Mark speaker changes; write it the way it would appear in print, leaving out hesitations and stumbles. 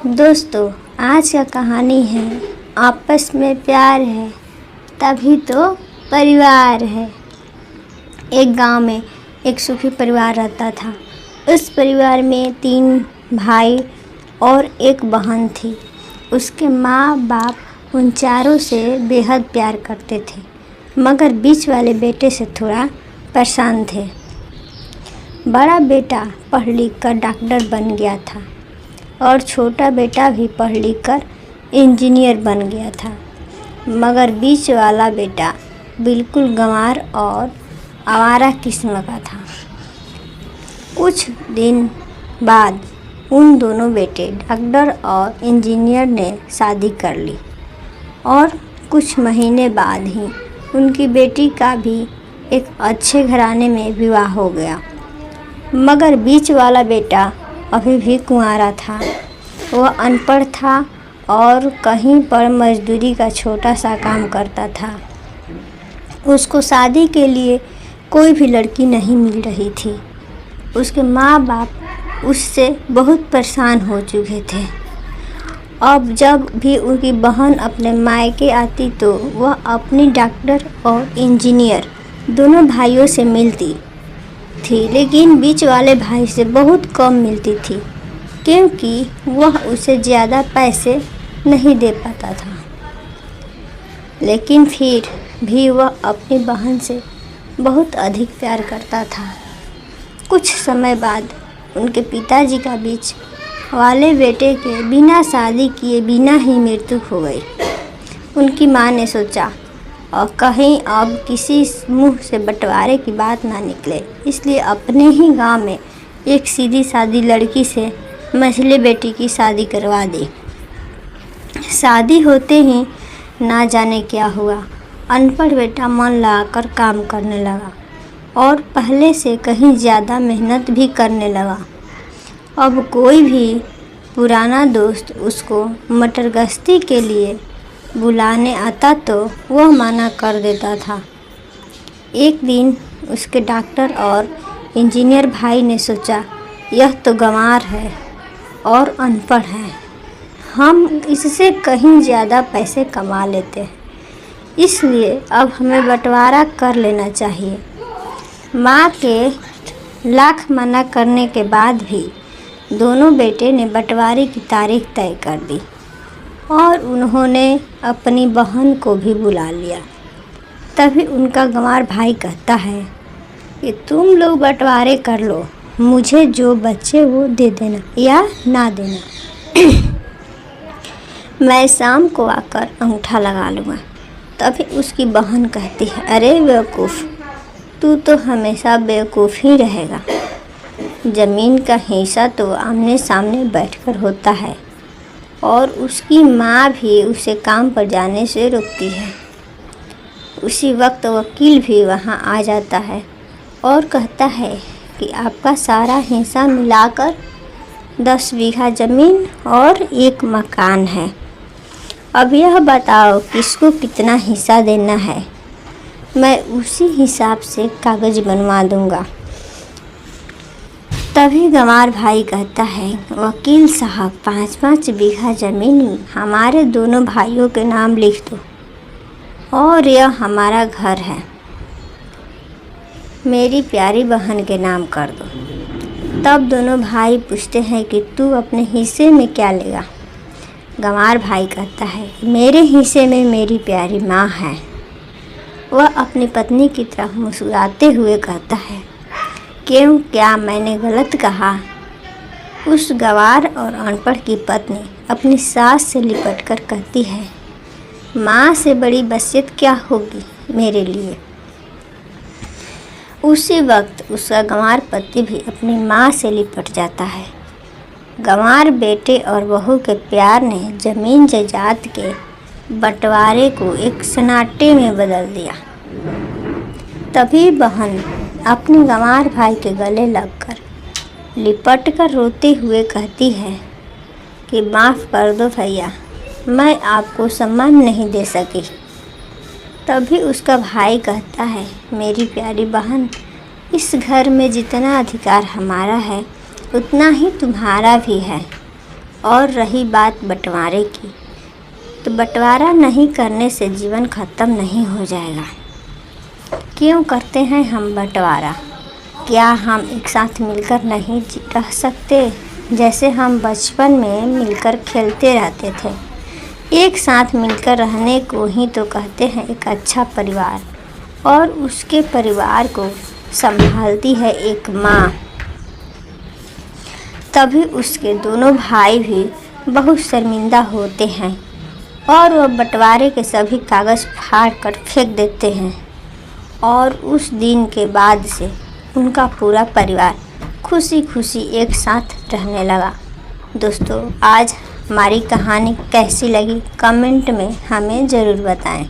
Speaker 1: दोस्तों, आज का कहानी है आपस में प्यार है तभी तो परिवार है। एक गांव में एक सुखी परिवार रहता था। उस परिवार में 3 भाई और एक बहन थी। उसके माँ बाप उन चारों से बेहद प्यार करते थे, मगर बीच वाले बेटे से थोड़ा परेशान थे। बड़ा बेटा पढ़ लिख कर डॉक्टर बन गया था और छोटा बेटा भी पढ़ लिख कर इंजीनियर बन गया था, मगर बीच वाला बेटा बिल्कुल गंवार और आवारा किस्म का था। कुछ दिन बाद उन दोनों बेटे डॉक्टर और इंजीनियर ने शादी कर ली और कुछ महीने बाद ही उनकी बेटी का भी एक अच्छे घराने में विवाह हो गया, मगर बीच वाला बेटा अभी भी कुंवारा था। वह अनपढ़ था और कहीं पर मजदूरी का छोटा सा काम करता था। उसको शादी के लिए कोई भी लड़की नहीं मिल रही थी। उसके माँ बाप उससे बहुत परेशान हो चुके थे। अब जब भी उनकी बहन अपने मायके आती तो वह अपनी डॉक्टर और इंजीनियर दोनों भाइयों से मिलती थी, लेकिन बीच वाले भाई से बहुत कम मिलती थी क्योंकि वह उसे ज़्यादा पैसे नहीं दे पाता था। लेकिन फिर भी वह अपनी बहन से बहुत अधिक प्यार करता था। कुछ समय बाद उनके पिताजी का बीच वाले बेटे के बिना शादी किए बिना ही मृत्यु हो गई। उनकी माँ ने सोचा और कहीं अब किसी मुंह से बंटवारे की बात ना निकले, इसलिए अपने ही गांव में एक सीधी सादी लड़की से मझले बेटी की शादी करवा दी। शादी होते ही ना जाने क्या हुआ, अनपढ़ बेटा मन लगाकर काम करने लगा और पहले से कहीं ज़्यादा मेहनत भी करने लगा। अब कोई भी पुराना दोस्त उसको मटर गश्ती के लिए बुलाने आता तो वह मना कर देता था। एक दिन उसके डॉक्टर और इंजीनियर भाई ने सोचा, यह तो गंवार है और अनपढ़ है, हम इससे कहीं ज़्यादा पैसे कमा लेते हैं, इसलिए अब हमें बंटवारा कर लेना चाहिए। माँ के लाख मना करने के बाद भी दोनों बेटे ने बंटवारे की तारीख तय कर दी और उन्होंने अपनी बहन को भी बुला लिया। तभी उनका गंवार भाई कहता है कि तुम लोग बंटवारे कर लो, मुझे जो बच्चे वो दे देना या ना देना, मैं शाम को आकर अंगूठा लगा लूँगा। तभी उसकी बहन कहती है, अरे बेवकूफ़, तू तो हमेशा बेवकूफ़ ही रहेगा। ज़मीन का हिस्सा तो आमने सामने बैठकर होता है। और उसकी माँ भी उसे काम पर जाने से रोकती है। उसी वक्त वकील भी वहाँ आ जाता है और कहता है कि आपका सारा हिस्सा मिलाकर 10 बीघा ज़मीन और 1 मकान है। अब यह बताओ किसको कितना हिस्सा देना है, मैं उसी हिसाब से कागज़ बनवा दूँगा। तभी गंवार भाई कहता है, वकील साहब 5-5 बीघा ज़मीन हमारे दोनों भाइयों के नाम लिख दो और यह हमारा घर है, मेरी प्यारी बहन के नाम कर दो। तब दोनों भाई पूछते हैं कि तू अपने हिस्से में क्या लेगा। गंवार भाई कहता है, मेरे हिस्से में मेरी प्यारी माँ है। वह अपनी पत्नी की तरफ मुस्कुराते हुए कहता है, क्यों, क्या मैंने गलत कहा? उस गंवार और अनपढ़ की पत्नी अपनी सास से लिपट कर कहती है, माँ से बड़ी वसीयत क्या होगी मेरे लिए। उसी वक्त उसका गंवार पति भी अपनी माँ से लिपट जाता है। गंवार बेटे और बहू के प्यार ने ज़मीन जायदाद के बंटवारे को एक सन्नाटे में बदल दिया। तभी बहन अपने गंवार भाई के गले लगकर लिपट कर रोते हुए कहती है कि माफ़ कर दो भैया, मैं आपको सम्मान नहीं दे सकी। तभी उसका भाई कहता है, मेरी प्यारी बहन, इस घर में जितना अधिकार हमारा है उतना ही तुम्हारा भी है और रही बात बंटवारे की, तो बंटवारा नहीं करने से जीवन ख़त्म नहीं हो जाएगा। क्यों करते हैं हम बंटवारा? क्या हम एक साथ मिलकर नहीं रह सकते? जैसे हम बचपन में मिलकर खेलते रहते थे। एक साथ मिलकर रहने को ही तो कहते हैं एक अच्छा परिवार। और उसके परिवार को संभालती है एक माँ। तभी उसके दोनों भाई भी बहुत शर्मिंदा होते हैं और वह बंटवारे के सभी कागज़ फाड़ कर फेंक देते हैं। और उस दिन के बाद से उनका पूरा परिवार खुशी खुशी एक साथ रहने लगा। दोस्तों, आज हमारी कहानी कैसी लगी कमेंट में हमें ज़रूर बताएं।